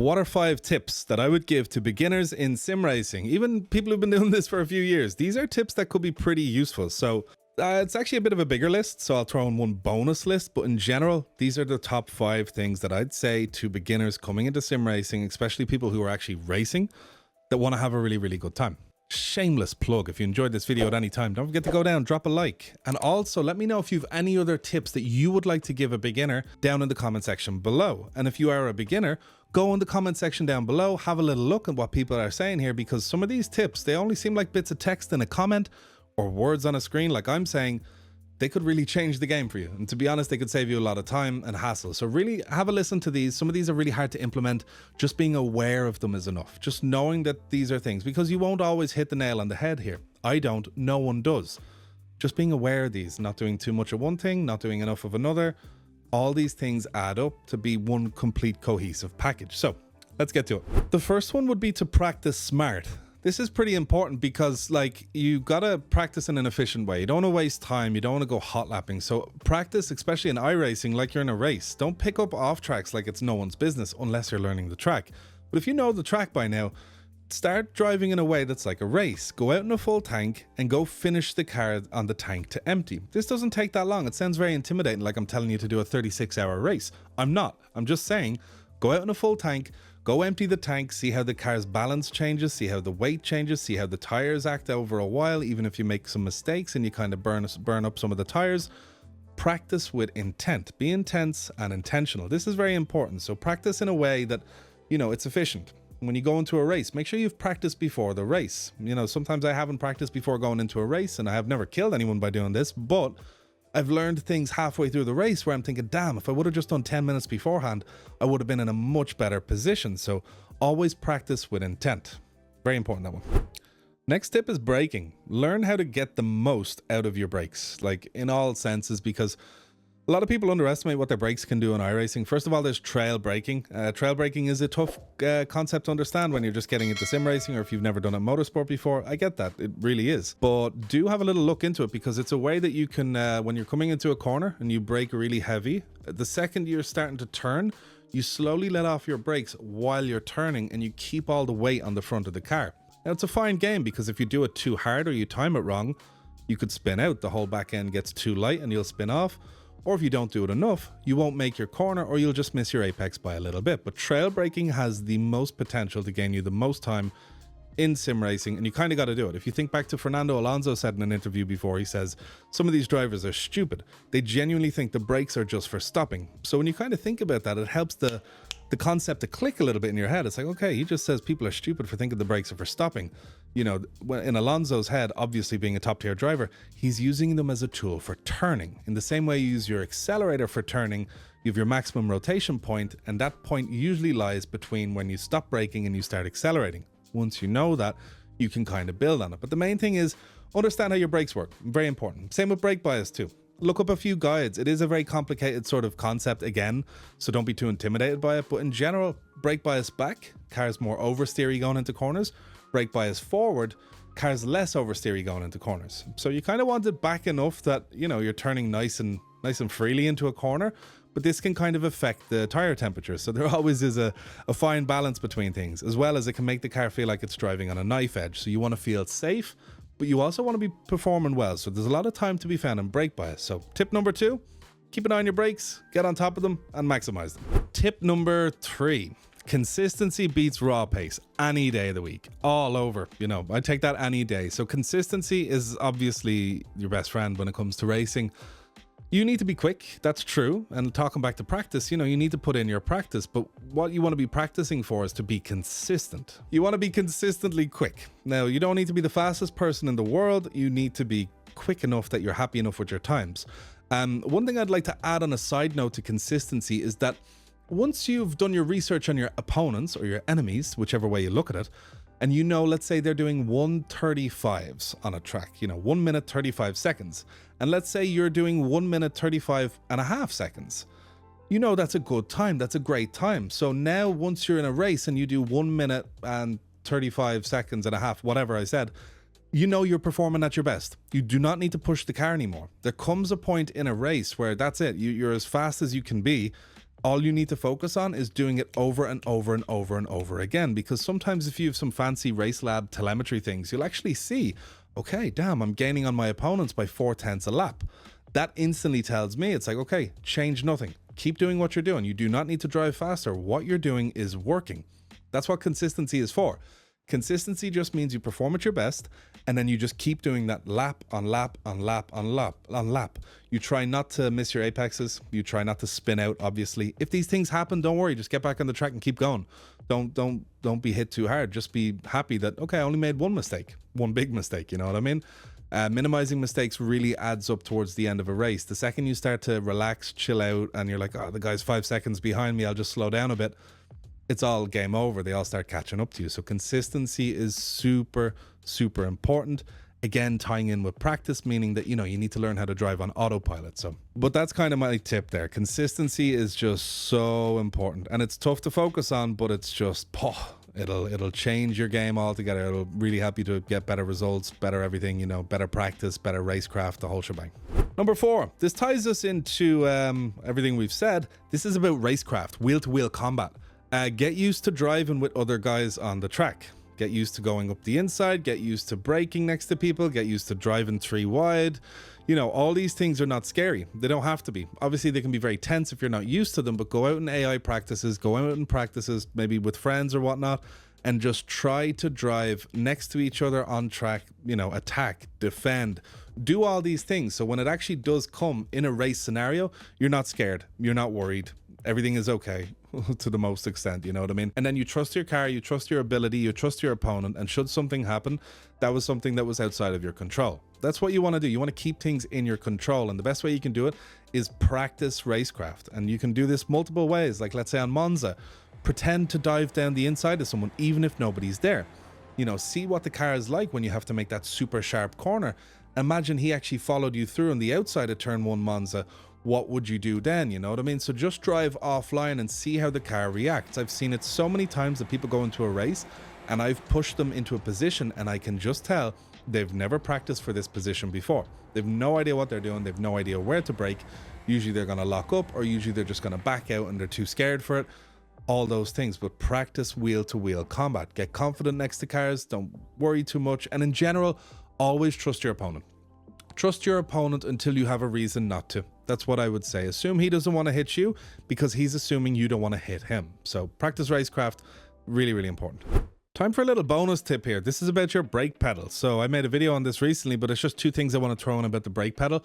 What are 5 tips that I would give to beginners in sim racing? Even people who've been doing this for a few years. These are tips that could be pretty useful. So it's actually a bit of a bigger list, so I'll throw in one bonus list. But in general, these are the top 5 things that I'd say to beginners coming into sim racing, especially people who are actually racing, that want to have a really, really good time. Shameless plug. If you enjoyed this video at any time, don't forget to go down, drop a like, and also let me know if you have any other tips that you would like to give a beginner down in the comment section below. And if you are a beginner, go in the comment section down below, have a little look at what people are saying here, because some of these tips, they only seem like bits of text in a comment or words on a screen like I'm saying. They could really change the game for you. And to be honest, they could save you a lot of time and hassle. So really have a listen to these. Some of these are really hard to implement. Just being aware of them is enough. Just knowing that these are things, because you won't always hit the nail on the head here. I don't, no one does. Just being aware of these, not doing too much of one thing, not doing enough of another. All these things add up to be one complete cohesive package. So let's get to it. The first one would be to practice smart. This is pretty important because, like, you gotta practice in an efficient way. You don't want to waste time. You don't want to go hot lapping. So practice, especially in iRacing, like you're in a race. Don't pick up off tracks like it's no one's business unless you're learning the track. But if you know the track by now, start driving in a way that's like a race. Go out in a full tank and go finish the car on the tank to empty. This doesn't take that long. It sounds very intimidating, like I'm telling you to do a 36-hour race. I'm not. I'm just saying, go out in a full tank, go empty the tank, see how the car's balance changes, see how the weight changes, see how the tires act over a while, even if you make some mistakes and you kind of burn up some of the tires. Practice with intent. Be intense and intentional. This is very important. So practice in a way that, you know, it's efficient. When you go into a race, make sure you've practiced before the race. You know, sometimes I haven't practiced before going into a race, and I have never killed anyone by doing this, but I've learned things halfway through the race where I'm thinking, damn, if I would have just done 10 minutes beforehand, I would have been in a much better position. So always practice with intent. Very important, that one. Next tip is braking. Learn how to get the most out of your brakes, like in all senses, because a lot of people underestimate what their brakes can do in iRacing. First of all, there's trail braking. Trail braking is a tough concept to understand when you're just getting into sim racing, or if you've never done a motorsport before. I get that, it really is. But do have a little look into it, because it's a way that you can, when you're coming into a corner and you brake really heavy, the second you're starting to turn, you slowly let off your brakes while you're turning, and you keep all the weight on the front of the car. Now, it's a fine game, because if you do it too hard or you time it wrong, you could spin out. The whole back end gets too light and you'll spin off. Or if you don't do it enough, you won't make your corner, or you'll just miss your apex by a little bit. But trail braking has the most potential to gain you the most time in sim racing, and you kind of got to do it. If you think back to Fernando Alonso said in an interview before, he says, some of these drivers are stupid. They genuinely think the brakes are just for stopping. So when you kind of think about that, it helps the concept to click a little bit in your head. It's like, okay, he just says people are stupid for thinking the brakes are for stopping. You know, in Alonso's head, obviously being a top tier driver, he's using them as a tool for turning. In the same way you use your accelerator for turning, you have your maximum rotation point, and that point usually lies between when you stop braking and you start accelerating. Once you know that, you can kind of build on it. But the main thing is understand how your brakes work. Very important. Same with brake bias too. Look up a few guides. It is a very complicated sort of concept again, so don't be too intimidated by it. But in general, brake bias back, cars more oversteery going into corners. Brake bias forward, cars less oversteery going into corners. So you kind of want it back enough that, you know, you're turning nice and freely into a corner, but this can kind of affect the tire temperature. So there always is a fine balance between things, as well as it can make the car feel like it's driving on a knife edge. So you want to feel safe, but you also want to be performing well. So there's a lot of time to be found in brake bias. So tip number 2, keep an eye on your brakes, get on top of them and maximize them. Tip number 3, consistency beats raw pace any day of the week, all over. You know, I take that any day. So consistency is obviously your best friend when it comes to racing. You need to be quick, that's true. And talking back to practice, you know, you need to put in your practice, but what you want to be practicing for is to be consistent. You want to be consistently quick. Now, you don't need to be the fastest person in the world. You need to be quick enough that you're happy enough with your times. One thing I'd like to add on a side note to consistency is that once you've done your research on your opponents or your enemies, whichever way you look at it, and you know, let's say they're doing 1:35s on a track, you know, 1 minute 35 seconds. And let's say you're doing 1 minute 35.5 seconds. You know, that's a good time. That's a great time. So now once you're in a race and you do 1 minute and 35 seconds and a half, whatever I said, you know you're performing at your best. You do not need to push the car anymore. There comes a point in a race where that's it. You're as fast as you can be. All you need to focus on is doing it over and over and over and over again, because sometimes if you have some fancy race lab telemetry things, you'll actually see, okay, damn, I'm gaining on my opponents by 4/10 a lap. That instantly tells me, it's like, okay, change nothing. Keep doing what you're doing. You do not need to drive faster. What you're doing is working. That's what consistency is for. Consistency just means you perform at your best, and then you just keep doing that lap on lap on lap on lap on lap. You try not to miss your apexes. You try not to spin out, obviously. If these things happen, don't worry. Just get back on the track and keep going. Don't be hit too hard. Just be happy that, okay, I only made one mistake, one big mistake, you know what I mean? Minimizing mistakes really adds up towards the end of a race. The second you start to relax, chill out, and you're like, oh, the guy's 5 seconds behind me, I'll just slow down a bit. It's all game over. They all start catching up to you. So consistency is super, super important. Again, tying in with practice, meaning that, you know, you need to learn how to drive on autopilot. So, but that's kind of my tip there. Consistency is just so important, and it's tough to focus on, but it's just, it'll change your game altogether. It'll really help you to get better results, better everything, you know, better practice, better racecraft, the whole shebang. Number 4, this ties us into everything we've said. This is about racecraft, wheel-to-wheel combat. Get used to driving with other guys on the track. Get used to going up the inside, get used to braking next to people, get used to driving 3 wide. You know, all these things are not scary. They don't have to be. Obviously, they can be very tense if you're not used to them, but go out in AI practices, go out in practices, maybe with friends or whatnot, and just try to drive next to each other on track, you know, attack, defend, do all these things. So when it actually does come in a race scenario, you're not scared, you're not worried. Everything is okay to the most extent, you know what I mean? And then you trust your car, you trust your ability, you trust your opponent, and should something happen, that was something that was outside of your control. That's what you want to do. You want to keep things in your control, and the best way you can do it is practice racecraft. And you can do this multiple ways. Like, let's say on Monza, pretend to dive down the inside of someone even if nobody's there. You know, see what the car is like when you have to make that super sharp corner. Imagine he actually followed you through on the outside of turn 1 Monza. What would you do then? You know what I mean? So just drive offline and see how the car reacts. I've seen it so many times that people go into a race and I've pushed them into a position and I can just tell they've never practiced for this position before. They've no idea what they're doing. They've no idea where to brake. Usually they're going to lock up, or usually they're just going to back out and they're too scared for it. All those things, but practice wheel-to-wheel combat. Get confident next to cars. Don't worry too much. And in general, always trust your opponent. Trust your opponent until you have a reason not to. That's what I would say. Assume he doesn't want to hit you because he's assuming you don't want to hit him. So practice racecraft, really, really important. Time for a little bonus tip here. This is about your brake pedal. So I made a video on this recently, but it's just 2 things I want to throw in about the brake pedal.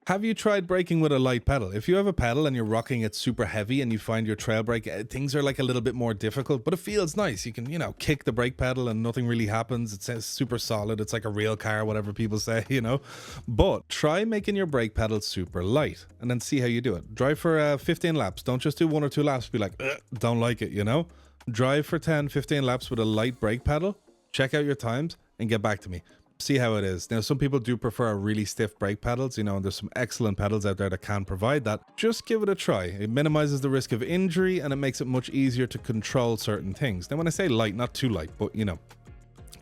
Have you tried braking with a light pedal? If you have a pedal and you're rocking it super heavy and you find your trail brake, things are like a little bit more difficult, but it feels nice. You can, you know, kick the brake pedal and nothing really happens. It's super solid. It's like a real car, whatever people say, you know. But try making your brake pedal super light and then see how you do it. Drive for 15 laps. Don't just do 1 or 2 laps. Be like, don't like it, you know. Drive for 10, 15 laps with a light brake pedal. Check out your times and get back to me. See how it is. Now, some people do prefer really stiff brake pedals, you know, and there's some excellent pedals out there that can provide that. Just give it a try. It minimizes the risk of injury and it makes it much easier to control certain things. Now, when I say light, not too light, but, you know,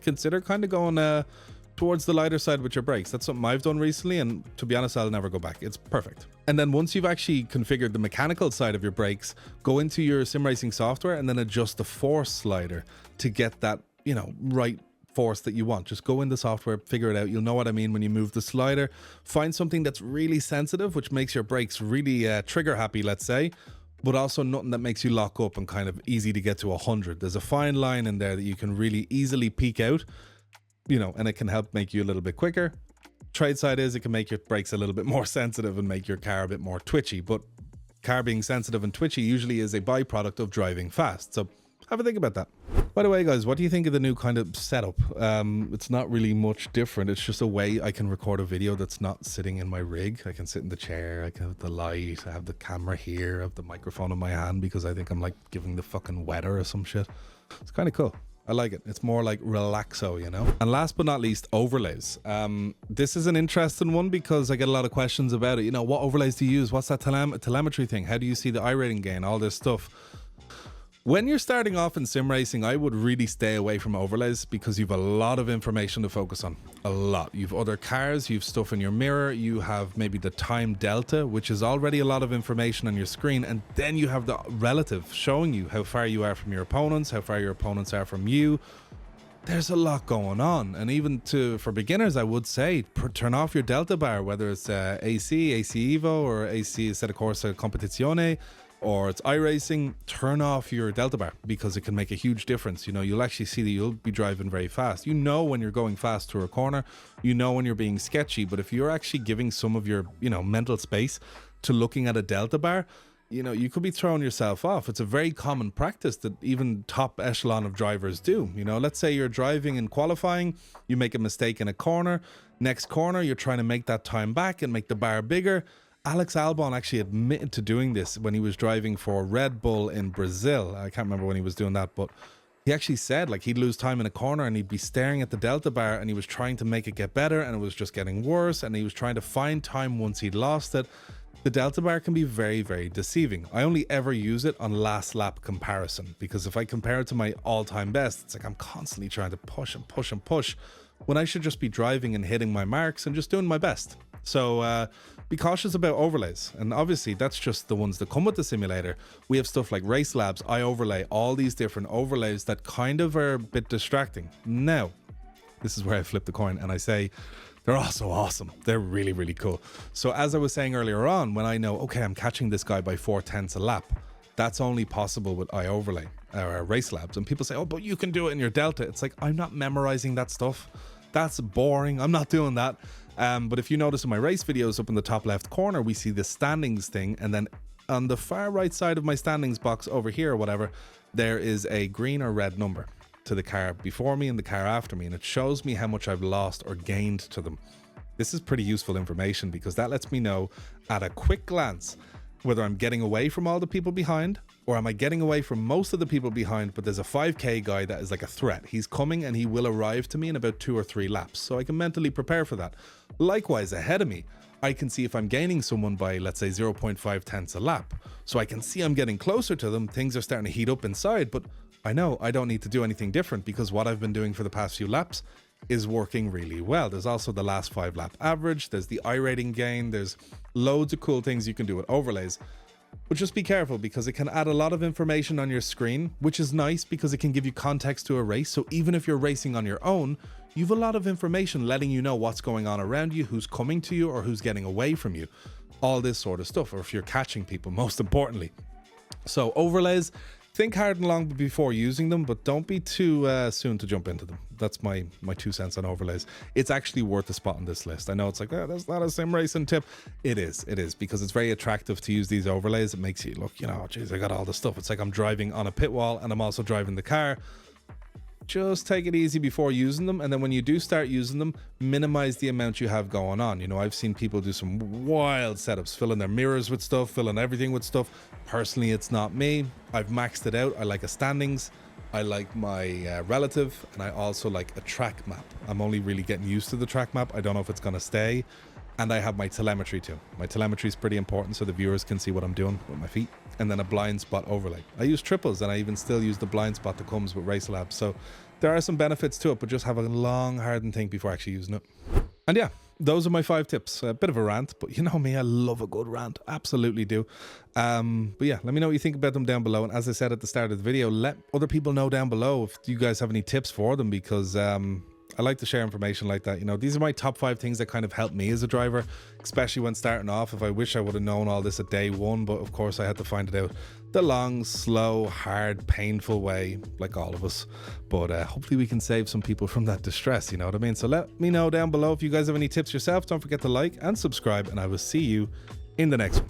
consider kind of going towards the lighter side with your brakes. That's something I've done recently, and to be honest, I'll never go back. It's perfect. And then once you've actually configured the mechanical side of your brakes, go into your Simracing software and then adjust the force slider to get that, you know, right force that you want. Just go in the software, figure it out. You'll know what I mean when you move the slider. Find something that's really sensitive, which makes your brakes really trigger happy, let's say, but also nothing that makes you lock up and kind of easy to get to 100. There's a fine line in there that you can really easily peak out, you know, and it can help make you a little bit quicker. Trade side is it can make your brakes a little bit more sensitive and make your car a bit more twitchy, but car being sensitive and twitchy usually is a byproduct of driving fast. So have a think about that. By the way, guys, what do you think of the new kind of setup? It's not really much different. It's just a way I can record a video that's not sitting in my rig. I can sit in the chair, I can have the light, I have the camera here, I have the microphone in my hand because I think I'm like giving the fucking weather or some shit. It's kind of cool. I like it. It's more like relaxo, you know? And last but not least, overlays. This is an interesting one because I get a lot of questions about it. You know, what overlays do you use? What's that telemetry thing? How do you see the iRating gain? All this stuff. When you're starting off in sim racing, I would really stay away from overlays because you've a lot of information to focus on. A lot. You've other cars, you've stuff in your mirror, you have maybe the time delta, which is already a lot of information on your screen, and then you have the relative showing you how far you are from your opponents, how far your opponents are from you. There's a lot going on, and even for beginners, I would say turn off your delta bar, whether it's AC Evo, or AC Sette Corsa Competizione, or it's iRacing. Turn off your delta bar because it can make a huge difference. You know, you'll actually see that you'll be driving very fast. You know when you're going fast through a corner, you know when you're being sketchy, but if you're actually giving some of your, mental space to looking at a delta bar, you could be throwing yourself off. It's a very common practice that even top echelon of drivers do. Let's say you're driving in qualifying, you make a mistake in a corner, next corner, you're trying to make that time back and make the bar bigger. Alex Albon actually admitted to doing this when he was driving for Red Bull in Brazil. I can't remember when he was doing that, but he actually said he'd lose time in a corner and he'd be staring at the delta bar and he was trying to make it get better and it was just getting worse, and he was trying to find time once he'd lost it. The delta bar can be very, very deceiving. I only ever use it on last lap comparison, because if I compare it to my all-time best, it's like I'm constantly trying to push and push and push when I should just be driving and hitting my marks and just doing my best. So be cautious about overlays, and obviously that's just the ones that come with the simulator. We have stuff like Race Labs, I overlay, all these different overlays that kind of are a bit distracting. Now, this is where I flip the coin and I say, they're also awesome. They're really, really cool. So as I was saying earlier on, when I know, okay, I'm catching this guy by 0.4 a lap, that's only possible with iOverlay or Race Labs. And people say, oh, but you can do it in your Delta. It's like, I'm not memorizing that stuff. That's boring. I'm not doing that. But if you notice in my race videos up in the top left corner, we see the standings thing. And then on the far right side of my standings box over here or whatever, there is a green or red number to the car before me and the car after me, and it shows me how much I've lost or gained to them. This is pretty useful information because that lets me know at a quick glance whether I'm getting away from all the people behind, or am I getting away from most of the people behind, but there's a 5k guy that is like a threat. He's coming and he will arrive to me in about 2 or 3 laps, so I can mentally prepare for that. Likewise, ahead of me, I can see if I'm gaining someone by, let's say, 0.5 a lap, so I can see I'm getting closer to them. Things are starting to heat up inside, but I know I don't need to do anything different because what I've been doing for the past few laps is working really well. There's also the last 5 lap average, there's the iRating gain, there's loads of cool things you can do with overlays. But just be careful because it can add a lot of information on your screen, which is nice because it can give you context to a race. So even if you're racing on your own, you've a lot of information letting you know what's going on around you, who's coming to you or who's getting away from you, all this sort of stuff, or if you're catching people, most importantly. So overlays, think hard and long before using them, but don't be too soon to jump into them. That's my 2 cents on overlays. It's actually worth a spot on this list. I know it's like, oh, that's not a sim racing tip. It is because it's very attractive to use these overlays. It makes you look, geez, I got all the stuff. It's like I'm driving on a pit wall and I'm also driving the car. Just take it easy before using them, and then when you do start using them, minimize the amount you have going on. I've seen people do some wild setups, filling their mirrors with stuff, filling everything with stuff. Personally, it's not me. I've maxed it out. I like a standings, I like my relative, and I also like a track map. I'm only really getting used to the track map. I don't know if it's going to stay. And I have my telemetry too. My telemetry is pretty important so the viewers can see what I'm doing with my feet. And then a blind spot overlay. I use triples, and I even still use the blind spot that comes with Race Labs. So there are some benefits to it, but just have a long, hard and think before actually using it. And yeah, those are my 5 tips. A bit of a rant, but you know me, I love a good rant. Absolutely do. But yeah, let me know what you think about them down below. And as I said at the start of the video, let other people know down below if you guys have any tips for them, because I like to share information like that. These are my top 5 things that kind of helped me as a driver, especially when starting off. If I wish I would have known all this at day 1, but of course I had to find it out the long, slow, hard, painful way, like all of us. But hopefully we can save some people from that distress, you know what I mean? So let me know down below if you guys have any tips yourself. Don't forget to like and subscribe, and I will see you in the next one.